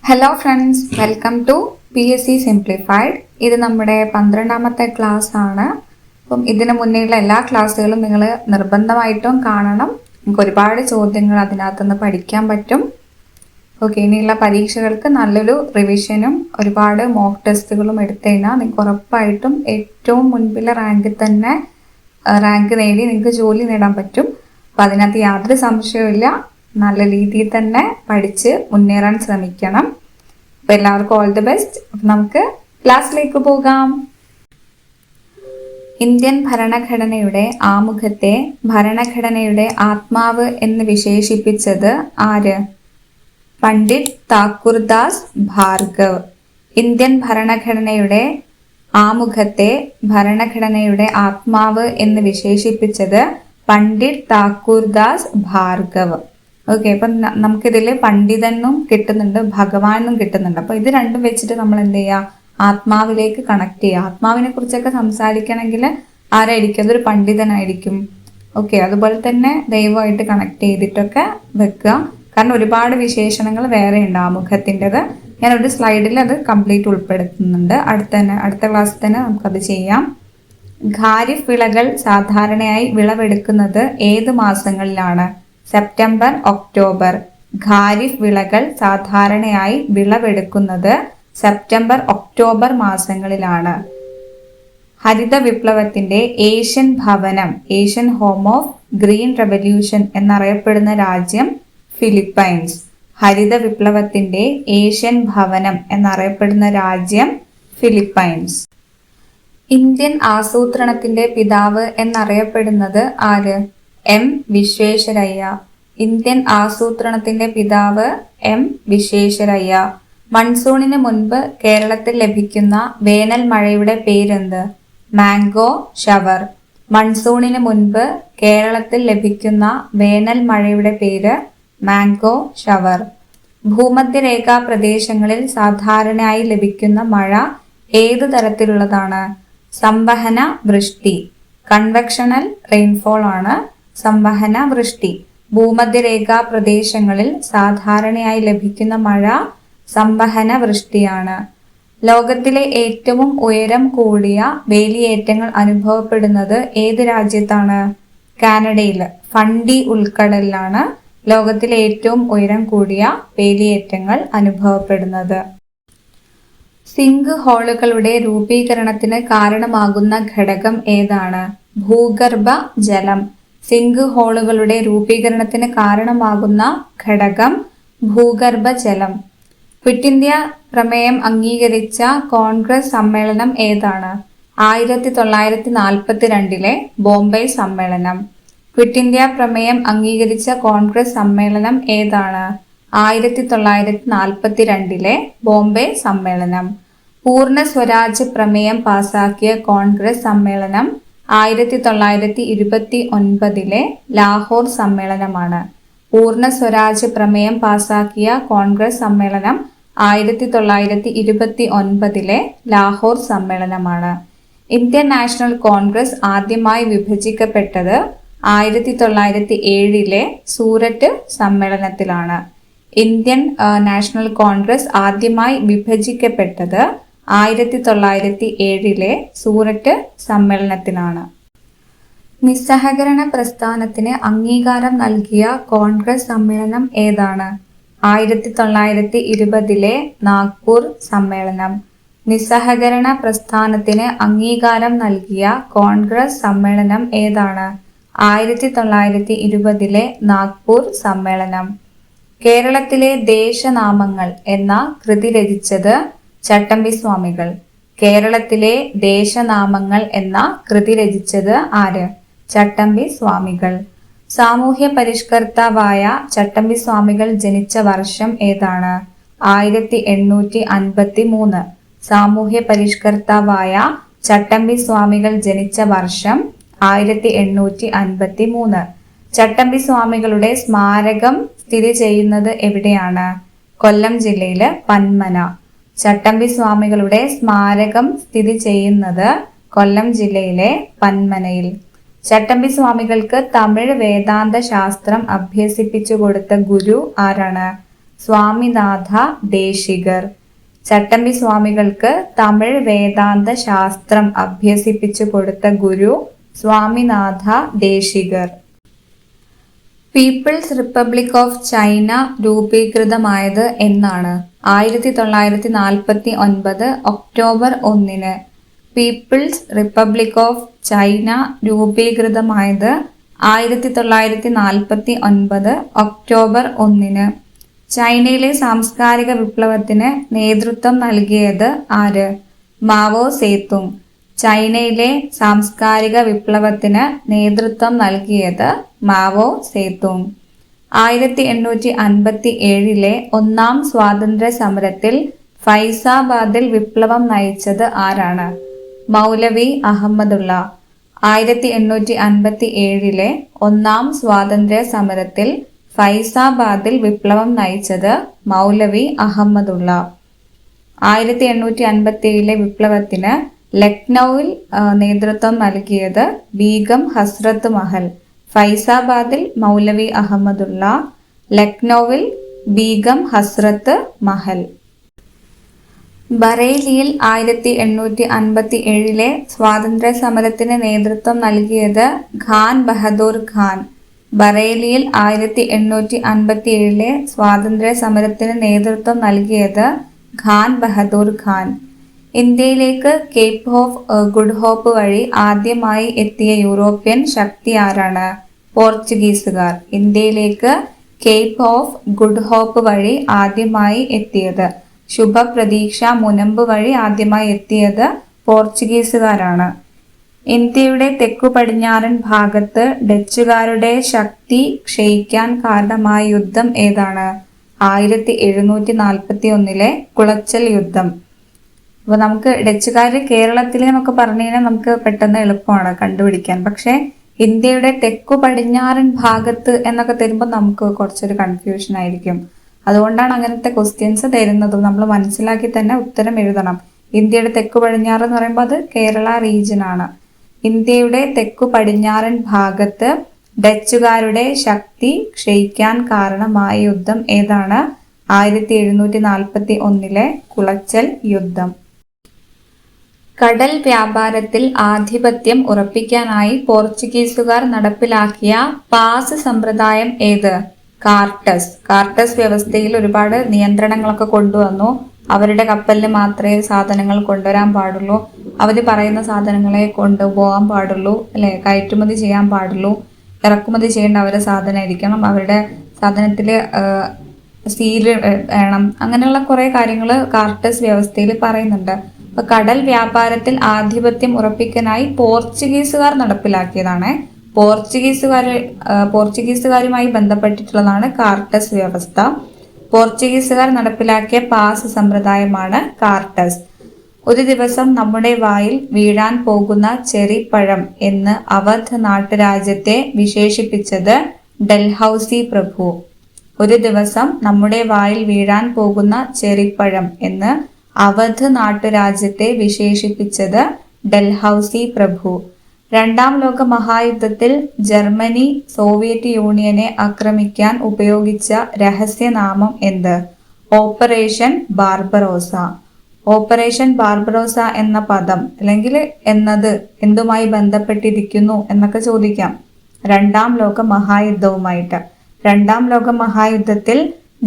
Hello friends, welcome to PSC simplified. ഇത് നമ്മുടെ 12ാമത്തെ class ആണ്. അപ്പം ഇതിന് മുന്നേയുള്ള എല്ലാ ക്ലാസ്സുകളും നിങ്ങൾ നിർബന്ധമായിട്ടും കാണണം. നിങ്ങൾക്ക് ഒരുപാട് ചോദ്യങ്ങൾ അതിനകത്തുനിന്ന് പഠിക്കാൻ പറ്റും. ഓക്കെ, ഇനിയുള്ള പരീക്ഷകൾക്ക് നല്ലൊരു റിവിഷനും ഒരുപാട് മോക്ക് ടെസ്റ്റുകളും എടുത്തു കഴിഞ്ഞാൽ നിങ്ങൾക്ക് ഉറപ്പായിട്ടും ഏറ്റവും മുൻപിലെ റാങ്കിൽ തന്നെ റാങ്ക് നേടി നിങ്ങൾക്ക് ജോലി നേടാൻ പറ്റും. അപ്പം അതിനകത്ത് യാതൊരു സംശയവുമില്ല. നല്ല രീതിയിൽ തന്നെ പഠിച്ച് മുന്നേറാൻ ശ്രമിക്കണം. അപ്പോൾ എല്ലാവർക്കും ഓൾ ദി ബെസ്റ്റ്. അപ്പം നമുക്ക് ക്ലാസ്സിലേക്ക് പോകാം. ഇന്ത്യൻ ഭരണഘടനയുടെ ആമുഖത്തെ ഭരണഘടനയുടെ ആത്മാവ് എന്ന് വിശേഷിപ്പിച്ചത് ആര്? പണ്ഡിറ്റ് താക്കൂർദാസ് ഭാർഗവ്. ഇന്ത്യൻ ഭരണഘടനയുടെ ആമുഖത്തെ ഭരണഘടനയുടെ ആത്മാവ് എന്ന് വിശേഷിപ്പിച്ചത് പണ്ഡിറ്റ് താക്കൂർദാസ് ഭാർഗവ്. ഓക്കെ, അപ്പം നമുക്കിതിൽ പണ്ഡിതനും കിട്ടുന്നുണ്ട്, ഭഗവാനും കിട്ടുന്നുണ്ട്. അപ്പോൾ ഇത് രണ്ടും വെച്ചിട്ട് നമ്മൾ എന്ത് ചെയ്യുക? ആത്മാവിലേക്ക് കണക്ട് ചെയ്യുക. ആത്മാവിനെ കുറിച്ചൊക്കെ സംസാരിക്കണമെങ്കിൽ ആരായിരിക്കും? അതൊരു പണ്ഡിതനായിരിക്കും. ഓക്കെ, അതുപോലെ തന്നെ ദൈവമായിട്ട് കണക്ട് ചെയ്തിട്ടൊക്കെ വെക്കുക. കാരണം ഒരുപാട് വിശേഷണങ്ങൾ വേറെ ഉണ്ട് ആമുഖത്തിൻ്റെത്. ഞാനൊരു സ്ലൈഡിൽ അത് കംപ്ലീറ്റ് ഉൾപ്പെടുത്തുന്നുണ്ട്. അടുത്ത ക്ലാസ്സിൽ തന്നെ നമുക്കത് ചെയ്യാം. ഖാരിഫ് വിളകൾ സാധാരണയായി വിളവെടുക്കുന്നത് ഏത് മാസങ്ങളിലാണ്? September, October. ഖാരിഫ് വിളകൾ സാധാരണയായി വിളവെടുക്കുന്നത് സെപ്റ്റംബർ, ഒക്ടോബർ മാസങ്ങളിലാണ്. ഹരിത വിപ്ലവത്തിന്റെ ഏഷ്യൻ ഭവനം, Asian home of green revolution എന്നറിയപ്പെടുന്ന രാജ്യം ഫിലിപ്പൈൻസ്. ഹരിത വിപ്ലവത്തിന്റെ ഏഷ്യൻ ഭവനം എന്നറിയപ്പെടുന്ന രാജ്യം ഫിലിപ്പൈൻസ്. ഇന്ത്യൻ ആസൂത്രണത്തിന്റെ പിതാവ് എന്നറിയപ്പെടുന്നത് ആര്? M. വിശ്വേശ്വരയ്യ. ഇന്ത്യൻ ആസൂത്രണത്തിന്റെ പിതാവ് M. വിശ്വേശ്വരയ്യ. മൺസൂണിന് മുൻപ് കേരളത്തിൽ ലഭിക്കുന്ന വേനൽ മഴയുടെ പേരെന്ത്? Mango shower. മൺസൂണിന് മുൻപ് കേരളത്തിൽ ലഭിക്കുന്ന വേനൽ മഴയുടെ പേര് മാംഗോ ഷവർ. ഭൂമധ്യരേഖാ പ്രദേശങ്ങളിൽ സാധാരണയായി ലഭിക്കുന്ന മഴ ഏതു തരത്തിലുള്ളതാണ്? സംവഹന വൃഷ്ടി. കൺവെക്ഷണൽ റെയിൻഫോൾ ആണ് സംവഹന വൃഷ്ടി. ഭൂമധ്യരേഖാ പ്രദേശങ്ങളിൽ സാധാരണയായി ലഭിക്കുന്ന മഴ സംവഹന വൃഷ്ടിയാണ്. ലോകത്തിലെ ഏറ്റവും ഉയരം കൂടിയ വേലിയേറ്റങ്ങൾ അനുഭവപ്പെടുന്നത് ഏത് രാജ്യത്താണ്? കാനഡയിൽ ഫണ്ടി ഉൾക്കടലിലാണ് ലോകത്തിലെ ഏറ്റവും ഉയരം കൂടിയ വേലിയേറ്റങ്ങൾ അനുഭവപ്പെടുന്നത്. സിങ്ക് ഹോളുകളുടെ രൂപീകരണത്തിന് കാരണമാകുന്ന ഘടകം ഏതാണ്? ഭൂഗർഭ ജലം. സിങ്ക് ഹോളുകളുടെ രൂപീകരണത്തിന് കാരണമാകുന്ന ഘടകം ഭൂഗർഭ ജലം. ക്വിറ്റ് ഇന്ത്യ പ്രമേയം അംഗീകരിച്ച കോൺഗ്രസ് സമ്മേളനം ഏതാണ്? 1942 ബോംബെ സമ്മേളനം. ക്വിറ്റ് ഇന്ത്യ പ്രമേയം അംഗീകരിച്ച കോൺഗ്രസ് സമ്മേളനം ഏതാണ്? 1942 ബോംബെ സമ്മേളനം. പൂർണ്ണ സ്വരാജ് പ്രമേയം പാസാക്കിയ കോൺഗ്രസ് സമ്മേളനം 1929 ലാഹോർ സമ്മേളനമാണ്. പൂർണ്ണ സ്വരാജ് പ്രമേയം പാസാക്കിയ കോൺഗ്രസ് സമ്മേളനം 1929 ലാഹോർ സമ്മേളനമാണ്. ഇന്ത്യൻ നാഷണൽ കോൺഗ്രസ് ആദ്യമായി വിഭജിക്കപ്പെട്ടത് 1907 സൂററ്റ് സമ്മേളനത്തിലാണ്. ഇന്ത്യൻ നാഷണൽ കോൺഗ്രസ് ആദ്യമായി വിഭജിക്കപ്പെട്ടത് 1907 സൂററ്റ് സമ്മേളനത്തിലാണ്. നിസ്സഹകരണ പ്രസ്ഥാനത്തിന് അംഗീകാരം നൽകിയ കോൺഗ്രസ് സമ്മേളനം ഏതാണ്? 1920 നാഗ്പൂർ സമ്മേളനം. നിസ്സഹകരണ പ്രസ്ഥാനത്തിന് അംഗീകാരം നൽകിയ കോൺഗ്രസ് സമ്മേളനം ഏതാണ്? 1920 നാഗ്പൂർ സമ്മേളനം. കേരളത്തിലെ ദേശനാമങ്ങൾ എന്ന കൃതി രചിച്ചത് ചട്ടമ്പി സ്വാമികൾ. കേരളത്തിലെ ദേശനാമങ്ങൾ എന്ന കൃതി രചിച്ചത് ആര്? ചട്ടമ്പി സ്വാമികൾ. സാമൂഹ്യ പരിഷ്കർത്താവായ ചട്ടമ്പി സ്വാമികൾ ജനിച്ച വർഷം ഏതാണ്? 1853. സാമൂഹ്യ പരിഷ്കർത്താവായ ചട്ടമ്പി സ്വാമികൾ ജനിച്ച വർഷം 1853. ചട്ടമ്പി സ്വാമികളുടെ സ്മാരകം സ്ഥിതി ചെയ്യുന്നത് എവിടെയാണ്? കൊല്ലം ജില്ലയിലെ പന്മന. ചട്ടമ്പി സ്വാമികളുടെ സ്മാരകം സ്ഥിതി ചെയ്യുന്നത് കൊല്ലം ജില്ലയിലെ പന്മനയിൽ. ചട്ടമ്പി സ്വാമികൾക്ക് തമിഴ് വേദാന്ത ശാസ്ത്രം അഭ്യസിപ്പിച്ചു കൊടുത്ത ഗുരു ആരാണ്? സ്വാമിനാഥ ദേശികർ. ചട്ടമ്പി സ്വാമികൾക്ക് തമിഴ് വേദാന്ത ശാസ്ത്രം അഭ്യസിപ്പിച്ചു കൊടുത്ത ഗുരു Swaminatha Desikar. People's Republic of China രൂപീകൃതമായത് എന്നാണ്? 1949 October 1. People's Republic of China രൂപീകൃതമായത് 1949 ഒക്ടോബർ 1. ചൈനയിലെ സാംസ്കാരിക വിപ്ലവത്തിന് നേതൃത്വം നൽകിയത് ആര്? Mao Zedong. ചൈനയിലെ സാംസ്കാരിക വിപ്ലവത്തിന് നേതൃത്വം നൽകിയത് മാവോ സേതുങ്. 1857 ഒന്നാം സ്വാതന്ത്ര്യ സമരത്തിൽ ഫൈസാബാദിൽ വിപ്ലവം നയിച്ചത് ആരാണ്? മൗലവി അഹമ്മദുള്ള. 1857 ഒന്നാം സ്വാതന്ത്ര്യ സമരത്തിൽ ഫൈസാബാദിൽ വിപ്ലവം നയിച്ചത് മൗലവി അഹമ്മദുള്ള. 1857 വിപ്ലവത്തിന് ലക്നൌവിൽ നേതൃത്വം നൽകിയത് ബീഗം ഹസ്രത്ത് മഹൽ. ഫൈസാബാദിൽ മൗലവി അഹമ്മദുള്ള, ലക്നൌവിൽ ബീഗം ഹസ്രത്ത് മഹൽ. ബറേലിയിൽ 1857 സ്വാതന്ത്ര്യ സമരത്തിന് നേതൃത്വം നൽകിയത് ഖാൻ ബഹദൂർ ഖാൻ. ബറേലിയിൽ 1857 സ്വാതന്ത്ര്യ സമരത്തിന് നേതൃത്വം നൽകിയത് ഖാൻ ബഹദൂർ ഖാൻ. ഇന്ത്യയിലേക്ക് കേപ്പ് ഓഫ് ഗുഡ് ഹോപ്പ് വഴി ആദ്യമായി എത്തിയ യൂറോപ്യൻ ശക്തി ആരാണ്? പോർച്ചുഗീസുകാർ. ഇന്ത്യയിലേക്ക് കേപ്പ് ഓഫ് ഗുഡ് ഹോപ്പ് വഴി ആദ്യമായി എത്തിയത്, ശുഭപ്രതീക്ഷ മുനമ്പ് വഴി ആദ്യമായി എത്തിയത് പോർച്ചുഗീസുകാരാണ്. ഇന്ത്യയുടെ തെക്കു പടിഞ്ഞാറൻ ഭാഗത്ത് ഡച്ചുകാരുടെ ശക്തി ക്ഷയിക്കാൻ കാരണമായ യുദ്ധം ഏതാണ്? 1741 കുളച്ചൽ യുദ്ധം. അപ്പോൾ നമുക്ക് ഡച്ചുകാർ കേരളത്തിൽ എന്നൊക്കെ പറഞ്ഞു കഴിഞ്ഞാൽ നമുക്ക് പെട്ടെന്ന് എളുപ്പമാണ് കണ്ടുപിടിക്കാൻ. പക്ഷേ ഇന്ത്യയുടെ തെക്കു പടിഞ്ഞാറൻ ഭാഗത്ത് എന്നൊക്കെ തരുമ്പോൾ നമുക്ക് കുറച്ചൊരു കൺഫ്യൂഷൻ ആയിരിക്കും. അതുകൊണ്ടാണ് അങ്ങനത്തെ ക്വസ്റ്റ്യൻസ് തരുന്നതും. നമ്മൾ മനസ്സിലാക്കി തന്നെ ഉത്തരം എഴുതണം. ഇന്ത്യയുടെ തെക്കു പടിഞ്ഞാറ് എന്ന് പറയുമ്പോൾ അത് കേരള റീജിയൻ ആണ്. ഇന്ത്യയുടെ തെക്കു പടിഞ്ഞാറൻ ഭാഗത്ത് ഡച്ചുകാരുടെ ശക്തി ക്ഷയിക്കാൻ കാരണമായ യുദ്ധം ഏതാണ്? 1741 കുളച്ചൽ യുദ്ധം. കടൽ വ്യാപാരത്തിൽ ആധിപത്യം ഉറപ്പിക്കാനായി പോർച്ചുഗീസുകാർ നടപ്പിലാക്കിയ പാസ് സമ്പ്രദായം ഏത്? കാർട്ടസ്. കാർട്ടസ് വ്യവസ്ഥയിൽ ഒരുപാട് നിയന്ത്രണങ്ങളൊക്കെ കൊണ്ടുവന്നു. അവരുടെ കപ്പലിൽ മാത്രമേ സാധനങ്ങൾ കൊണ്ടുവരാൻ പാടുള്ളൂ, അവർ പറയുന്ന സാധനങ്ങളെ കൊണ്ടുപോകാൻ പാടുള്ളൂ, അല്ലെ, കയറ്റുമതി ചെയ്യാൻ പാടുള്ളൂ, ഇറക്കുമതി ചെയ്യേണ്ട അവരുടെ സാധനമായിരിക്കണം, അവരുടെ സാധനത്തിൽ സീല് വേണം, അങ്ങനെയുള്ള കുറേ കാര്യങ്ങൾ കാർട്ടസ് വ്യവസ്ഥയിൽ പറയുന്നുണ്ട്. അപ്പൊ കടൽ വ്യാപാരത്തിൽ ആധിപത്യം ഉറപ്പിക്കാനായി പോർച്ചുഗീസുകാർ നടപ്പിലാക്കിയതാണ്. പോർച്ചുഗീസുകാരുമായി ബന്ധപ്പെട്ടിട്ടുള്ളതാണ് കാർട്ടസ് വ്യവസ്ഥ. പോർച്ചുഗീസുകാർ നടപ്പിലാക്കിയ പാസ് സമ്പ്രദായമാണ് കാർട്ടസ്. ഒരു ദിവസം നമ്മുടെ വായിൽ വീഴാൻ പോകുന്ന ചെറിപ്പഴം എന്ന് അവധ് നാട്ടുരാജ്യത്തെ വിശേഷിപ്പിച്ചത് ഡൽഹൌസി പ്രഭു. ഒരു ദിവസം നമ്മുടെ വായിൽ വീഴാൻ പോകുന്ന ചെറിപ്പഴം എന്ന് അവധ് നാട്ടുരാജ്യത്തെ വിശേഷിപ്പിച്ചത് ഡൽഹൌസി പ്രഭു. രണ്ടാം ലോക മഹായുദ്ധത്തിൽ ജർമ്മനി സോവിയറ്റ് യൂണിയനെ ആക്രമിക്കാൻ ഉപയോഗിച്ച രഹസ്യനാമം എന്ത്? Operation Barbarossa. ഓപ്പറേഷൻ ബാർബറോസ എന്ന പദം അല്ലെങ്കിൽ എന്നത് എന്തുമായി ബന്ധപ്പെട്ടിരിക്കുന്നു എന്നൊക്കെ ചോദിക്കാം. രണ്ടാം ലോക മഹായുദ്ധവുമായിട്ട്. രണ്ടാം ലോക മഹായുദ്ധത്തിൽ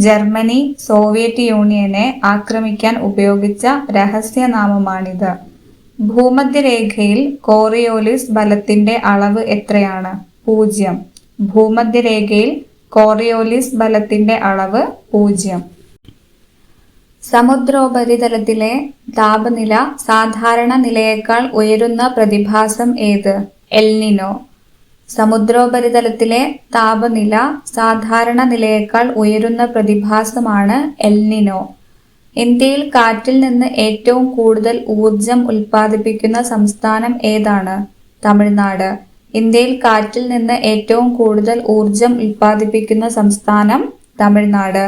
ജർമ്മനി സോവിയറ്റ് യൂണിയനെ ആക്രമിക്കാൻ ഉപയോഗിച്ച രഹസ്യനാമമാണിത്. ഭൂമധ്യരേഖയിൽ കോറിയോലിസ് ബലത്തിന്റെ അളവ് എത്രയാണ്? 0. ഭൂമധ്യരേഖയിൽ കോറിയോലിസ് ബലത്തിന്റെ അളവ് 0. സമുദ്രോപരിതലത്തിലെ താപനില സാധാരണ നിലയേക്കാൾ ഉയരുന്ന പ്രതിഭാസം ഏത്? എൽനിനോ. സമുദ്രോപരിതലത്തിലെ താപനില സാധാരണ നിലയേക്കാൾ ഉയരുന്ന പ്രതിഭാസമാണ് എൽനിനോ. ഇന്ത്യയിൽ കാറ്റിൽ നിന്ന് ഏറ്റവും കൂടുതൽ ഊർജം ഉൽപ്പാദിപ്പിക്കുന്ന സംസ്ഥാനം ഏതാണ്? തമിഴ്നാട്. ഇന്ത്യയിൽ കാറ്റിൽ നിന്ന് ഏറ്റവും കൂടുതൽ ഊർജം ഉൽപ്പാദിപ്പിക്കുന്ന സംസ്ഥാനം തമിഴ്നാട്.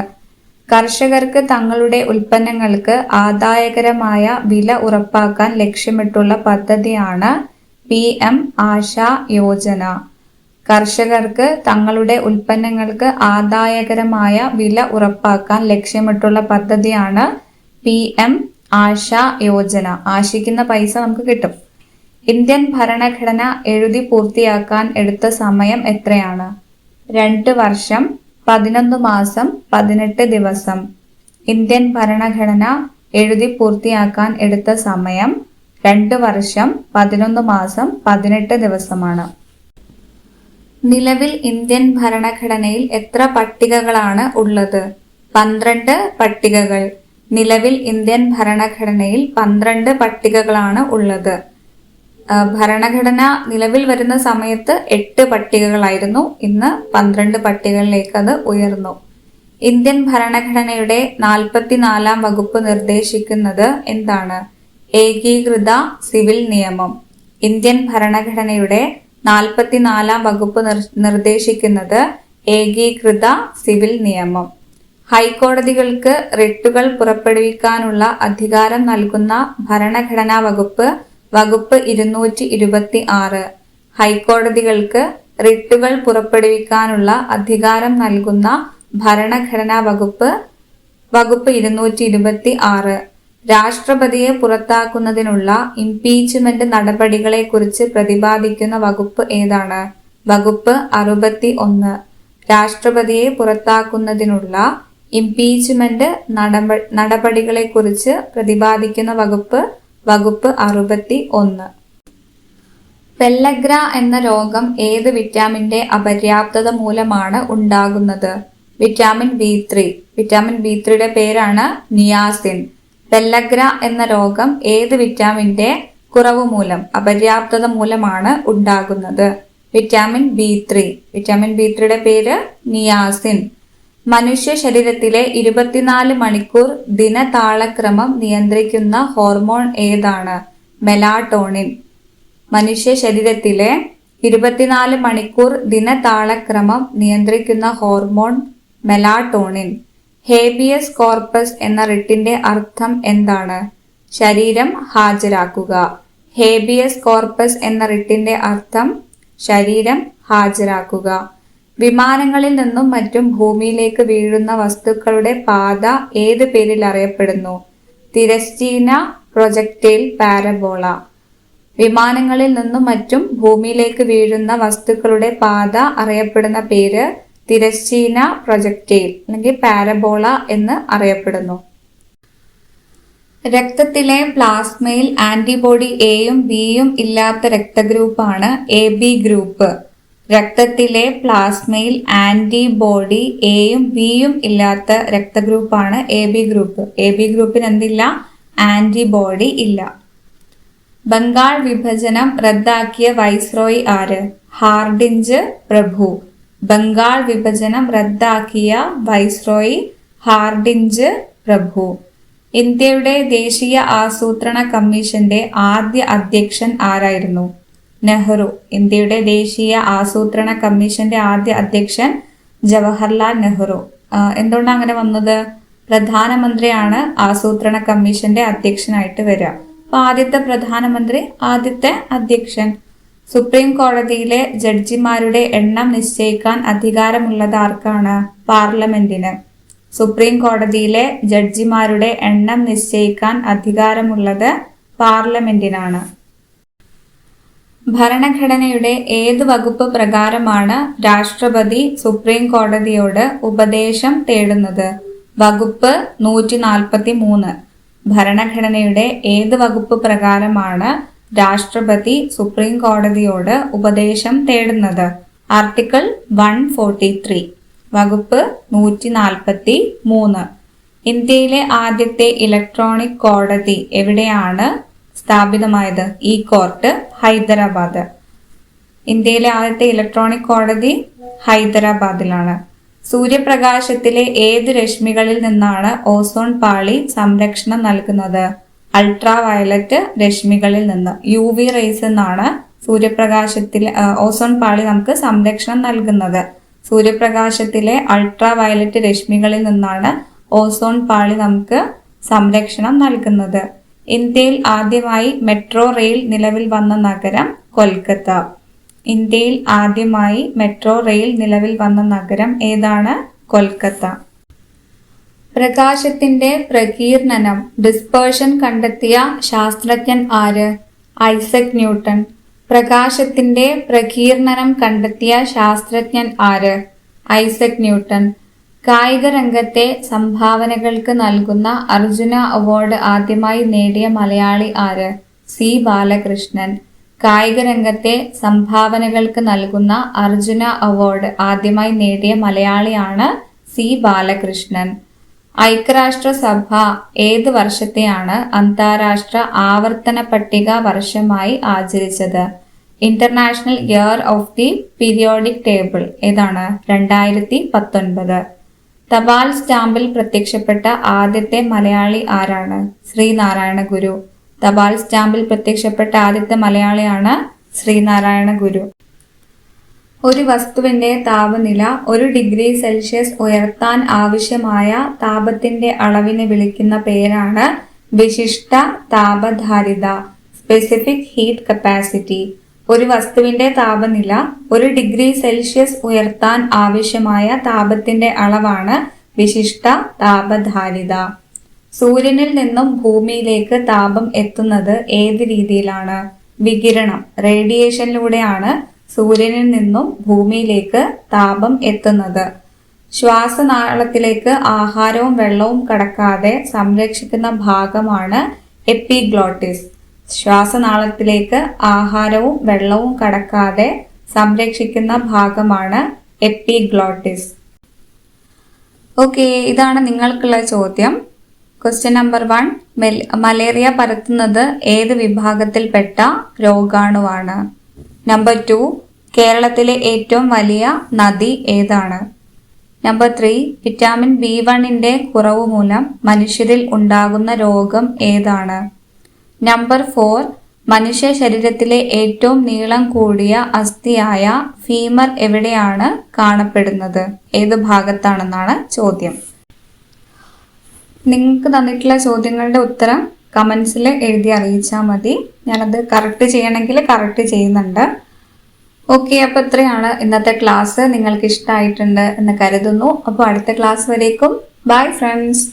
കർഷകർക്ക് തങ്ങളുടെ ഉൽപ്പന്നങ്ങൾക്ക് ആദായകരമായ വില ഉറപ്പാക്കാൻ ലക്ഷ്യമിട്ടുള്ള പദ്ധതിയാണ് PM ആശ യോജന. കർഷകർക്ക് തങ്ങളുടെ ഉൽപ്പന്നങ്ങൾക്ക് ആദായകരമായ വില ഉറപ്പാക്കാൻ ലക്ഷ്യമിട്ടുള്ള പദ്ധതിയാണ് PM ആശ യോജന. ആശിക്കുന്ന പൈസ നമുക്ക് കിട്ടും. ഇന്ത്യൻ ഭരണഘടന എഴുതി പൂർത്തിയാക്കാൻ എടുത്ത സമയം എത്രയാണ്? 2 വർഷം 11 മാസം 18 ദിവസം. ഇന്ത്യൻ ഭരണഘടന എഴുതി പൂർത്തിയാക്കാൻ എടുത്ത സമയം 2 വർഷം 11 മാസം 18 ദിവസമാണ്. നിലവിൽ ഇന്ത്യൻ ഭരണഘടനയിൽ എത്ര പട്ടികകളാണ് ഉള്ളത്? 12 പട്ടികകൾ. നിലവിൽ ഇന്ത്യൻ ഭരണഘടനയിൽ 12 പട്ടികകളാണ് ഉള്ളത്. ഭരണഘടന നിലവിൽ വരുന്ന സമയത്ത് 8 പട്ടികകളായിരുന്നു. ഇന്ന് 12 പട്ടികകളിലേക്ക് അത് ഉയർന്നു. ഇന്ത്യൻ ഭരണഘടനയുടെ 44-ാം വകുപ്പ് നിർദ്ദേശിക്കുന്നത് എന്താണ്? ഏകീകൃത സിവിൽ നിയമം. ഇന്ത്യൻ ഭരണഘടനയുടെ 44-ാം വകുപ്പ് നിർദ്ദേശിക്കുന്നത് ഏകീകൃത സിവിൽ നിയമം. ഹൈക്കോടതികൾക്ക് റിട്ടുകൾ പുറപ്പെടുവിക്കാനുള്ള അധികാരം നൽകുന്ന ഭരണഘടനാ വകുപ്പ് 226. ഹൈക്കോടതികൾക്ക് റിട്ടുകൾ പുറപ്പെടുവിക്കാനുള്ള അധികാരം നൽകുന്ന ഭരണഘടനാ വകുപ്പ് 226. രാഷ്ട്രപതിയെ പുറത്താക്കുന്നതിനുള്ള ഇംപീച്ച്മെന്റ് നടപടികളെ കുറിച്ച് പ്രതിപാദിക്കുന്ന വകുപ്പ് ഏതാണ്? വകുപ്പ് 61. രാഷ്ട്രപതിയെ പുറത്താക്കുന്നതിനുള്ള ഇംപീച്ച്മെന്റ് നടപടികളെ കുറിച്ച് പ്രതിപാദിക്കുന്ന വകുപ്പ് 61. പെല്ലഗ്ര എന്ന രോഗം ഏത് വിറ്റാമിന്റെ അപര്യാപ്തത മൂലമാണ് ഉണ്ടാകുന്നത്? Vitamin B3. വിറ്റാമിൻ B3യുടെ പേരാണ് നിയാസിൻ. പെല്ലഗ്ര എന്ന രോഗം ഏത് വിറ്റാമിന്റെ കുറവ് മൂലം, അപര്യാപ്തത മൂലമാണ് ഉണ്ടാകുന്നത്? Vitamin B3. വിറ്റാമിൻ B3യുടെ പേര് നിയാസിൻ. മനുഷ്യ ശരീരത്തിലെ 24 മണിക്കൂർ ദിനതാളക്രമം നിയന്ത്രിക്കുന്ന ഹോർമോൺ ഏതാണ്? മെലാട്ടോണിൻ. മനുഷ്യ ശരീരത്തിലെ 24 മണിക്കൂർ ദിനതാളക്രമം നിയന്ത്രിക്കുന്ന ഹോർമോൺ മെലാട്ടോണിൻ. ഹേബിയസ് കോർപ്പസ് എന്ന റിട്ടിന്റെ അർത്ഥം എന്താണ്? ശരീരം ഹാജരാക്കുക. ഹേബിയസ് കോർപ്പസ് എന്ന റിട്ടിന്റെ അർത്ഥം ശരീരം ഹാജരാക്കുക. വിമാനങ്ങളിൽ നിന്നും മറ്റും ഭൂമിയിലേക്ക് വീഴുന്ന വസ്തുക്കളുടെ പാത ഏത് പേരിൽ അറിയപ്പെടുന്നു? തിരശ്ചീന പ്രൊജക്ടൈൽ പാരബോള. വിമാനങ്ങളിൽ നിന്നും മറ്റും ഭൂമിയിലേക്ക് വീഴുന്ന വസ്തുക്കളുടെ പാത അറിയപ്പെടുന്ന പേര് തിരശ്ചീന പ്രൊജക്ടൈൽ അല്ലെങ്കിൽ പാരബോള എന്ന് അറിയപ്പെടുന്നു. രക്തത്തിലെ പ്ലാസ്മയിൽ ആന്റിബോഡി എയും ബിയും ഇല്ലാത്ത രക്തഗ്രൂപ്പാണ് AB ഗ്രൂപ്പ്. രക്തത്തിലെ പ്ലാസ്മയിൽ ആന്റിബോഡി എയും ബിയും ഇല്ലാത്ത രക്തഗ്രൂപ്പാണ് AB ഗ്രൂപ്പ്. AB ഗ്രൂപ്പിന് എന്തില്ല? ആന്റിബോഡി ഇല്ല. ബംഗാൾ വിഭജനം റദ്ദാക്കിയ വൈസ്രോയി ആര്? ഹാർഡിഞ്ച് പ്രഭു. ബംഗാൾ വിഭജനം റദ്ദാക്കിയ വൈസ്രോയി ഹാർഡിഞ്ച് പ്രഭു. ഇന്ത്യയുടെ ദേശീയ ആസൂത്രണ കമ്മീഷന്റെ ആദ്യ അധ്യക്ഷൻ ആരായിരുന്നു? നെഹ്റു. ഇന്ത്യയുടെ ദേശീയ ആസൂത്രണ കമ്മീഷന്റെ ആദ്യ അധ്യക്ഷൻ ജവഹർലാൽ നെഹ്റു. എന്തുകൊണ്ടാണ് അങ്ങനെ വന്നത്? പ്രധാനമന്ത്രിയാണ് ആസൂത്രണ കമ്മീഷന്റെ അധ്യക്ഷനായിട്ട് വരിക. അപ്പൊ ആദ്യത്തെ പ്രധാനമന്ത്രി, ആദ്യത്തെ അധ്യക്ഷൻ. സുപ്രീം കോടതിയിലെ ജഡ്ജിമാരുടെ എണ്ണം നിശ്ചയിക്കാൻ അധികാരമുള്ളത് ആർക്കാണ്? പാർലമെന്റിന്. സുപ്രീം കോടതിയിലെ ജഡ്ജിമാരുടെ എണ്ണം നിശ്ചയിക്കാൻ അധികാരമുള്ളത് പാർലമെന്റിനാണ്. ഭരണഘടനയുടെ ഏത് വകുപ്പ് പ്രകാരമാണ് രാഷ്ട്രപതി സുപ്രീം കോടതിയോട് ഉപദേശം തേടുന്നത്? വകുപ്പ് 143. ഭരണഘടനയുടെ ഏത് വകുപ്പ് പ്രകാരമാണ് രാഷ്ട്രപതി സുപ്രീം കോടതിയോട് ഉപദേശം തേടുന്നത്? ആർട്ടിക്കിൾ 143. വകുപ്പ് 143. ഇന്ത്യയിലെ ആദ്യത്തെ ഇലക്ട്രോണിക് കോടതി എവിടെയാണ് സ്ഥാപിതമായത്? ഈ കോർട്ട് ഹൈദരാബാദ്. ഇന്ത്യയിലെ ആദ്യത്തെ ഇലക്ട്രോണിക് കോടതി ഹൈദരാബാദിലാണ്. സൂര്യപ്രകാശത്തിലെ ഏത് രശ്മികളിൽ നിന്നാണ് ഓസോൺ പാളി സംരക്ഷണം നൽകുന്നത്? അൾട്രാ വയലറ്റ് രശ്മികളിൽ നിന്ന്, UV റേസ് എന്നാണ് സൂര്യപ്രകാശത്തിലെ ഓസോൺ പാളി നമുക്ക് സംരക്ഷണം നൽകുന്നത്. സൂര്യപ്രകാശത്തിലെ അൾട്രാ വയലറ്റ് രശ്മികളിൽ നിന്നാണ് ഓസോൺ പാളി നമുക്ക് സംരക്ഷണം നൽകുന്നത്. ഇന്ത്യയിൽ ആദ്യമായി മെട്രോ റെയിൽ നിലവിൽ വന്ന നഗരം കൊൽക്കത്ത. ഇന്ത്യയിൽ ആദ്യമായി മെട്രോ റെയിൽ നിലവിൽ വന്ന നഗരം ഏതാണ്? കൊൽക്കത്ത. പ്രകാശത്തിന്റെ പ്രകീർണനം ഡിസ്പേർഷൻ കണ്ടെത്തിയ ശാസ്ത്രജ്ഞൻ ആര്? Isaac Newton. പ്രകാശത്തിന്റെ പ്രകീർണനം കണ്ടെത്തിയ ശാസ്ത്രജ്ഞൻ ആര്? Isaac Newton. കായിക രംഗത്തെ സംഭാവനകൾക്ക് നൽകുന്ന അർജുന അവാർഡ് ആദ്യമായി നേടിയ മലയാളി ആര്? സി ബാലകൃഷ്ണൻ. കായിക രംഗത്തെ സംഭാവനകൾക്ക് നൽകുന്ന അർജുന അവാർഡ് ആദ്യമായി നേടിയ മലയാളിയാണ് സി ബാലകൃഷ്ണൻ. ഐക്യരാഷ്ട്രസഭ ഏത് വർഷത്തെയാണ് അന്താരാഷ്ട്ര ആവർത്തന പട്ടിക വർഷമായി ആചരിച്ചത്? International Year of the Periodic Table ഏതാണ്? 2019. തപാൽ സ്റ്റാമ്പിൽ പ്രത്യക്ഷപ്പെട്ട ആദ്യത്തെ മലയാളി ആരാണ്? ശ്രീനാരായണ ഗുരു. തപാൽ സ്റ്റാമ്പിൽ പ്രത്യക്ഷപ്പെട്ട ആദ്യത്തെ മലയാളിയാണ് ശ്രീനാരായണ ഗുരു. ഒരു വസ്തുവിന്റെ താപനില 1 ഡിഗ്രി സെൽഷ്യസ് ഉയർത്താൻ ആവശ്യമായ താപത്തിന്റെ അളവിനെ വിളിക്കുന്ന പേരാണ് വിശിഷ്ട താപധാരിത, സ്പെസിഫിക് ഹീറ്റ് കപ്പാസിറ്റി. ഒരു വസ്തുവിന്റെ താപനില 1 ഡിഗ്രി സെൽഷ്യസ് ഉയർത്താൻ ആവശ്യമായ താപത്തിന്റെ അളവാണ് വിശിഷ്ട താപധാരിത. സൂര്യനിൽ നിന്നും ഭൂമിയിലേക്ക് താപം എത്തുന്നത് ഏത് രീതിയിലാണ്? വികിരണം, റേഡിയേഷനിലൂടെയാണ് സൂര്യനിൽ നിന്നും ഭൂമിയിലേക്ക് താപം എത്തുന്നത്. ശ്വാസനാളത്തിലേക്ക് ആഹാരവും വെള്ളവും കടക്കാതെ സംരക്ഷിക്കുന്ന ഭാഗമാണ് എപ്പിഗ്ലോട്ടിസ്. ശ്വാസനാളത്തിലേക്ക് ആഹാരവും വെള്ളവും കടക്കാതെ സംരക്ഷിക്കുന്ന ഭാഗമാണ് എപ്പിഗ്ലോട്ടിസ്. ഓക്കെ, ഇതാണ് നിങ്ങൾക്കുള്ള ചോദ്യം. Question number 1. മലേറിയ പരത്തുന്നത് ഏത് വിഭാഗത്തിൽപ്പെട്ട രോഗാണുവാണ്? നമ്പർ 2. കേരളത്തിലെ ഏറ്റവും വലിയ നദി ഏതാണ്? നമ്പർ 3. വിറ്റാമിൻ B1ന്റെ കുറവ് മൂലം മനുഷ്യരിൽ ഉണ്ടാകുന്ന രോഗം ഏതാണ്? നമ്പർ 4. മനുഷ്യ ശരീരത്തിലെ ഏറ്റവും നീളം കൂടിയ അസ്ഥിയായ ഫീമർ എവിടെയാണ് കാണപ്പെടുന്നത്? ഏത് ഭാഗത്താണെന്നാണ് ചോദ്യം. നിങ്ങൾക്ക് തന്നിട്ടുള്ള ചോദ്യങ്ങളുടെ ഉത്തരം കമൻസിൽ എഴുതി അറിയിച്ചാൽ മതി. ഞാനത് കറക്റ്റ് ചെയ്യണമെങ്കിൽ കറക്റ്റ് ചെയ്യുന്നുണ്ട്. ഓക്കെ, അപ്പോൾ ഇത്രയാണ് ഇന്നത്തെ ക്ലാസ്. നിങ്ങൾക്ക് ഇഷ്ടമായിട്ടുണ്ട് എന്ന് കരുതുന്നു. അപ്പോൾ അടുത്ത ക്ലാസ് വരേക്കും ബൈ ഫ്രണ്ട്സ്.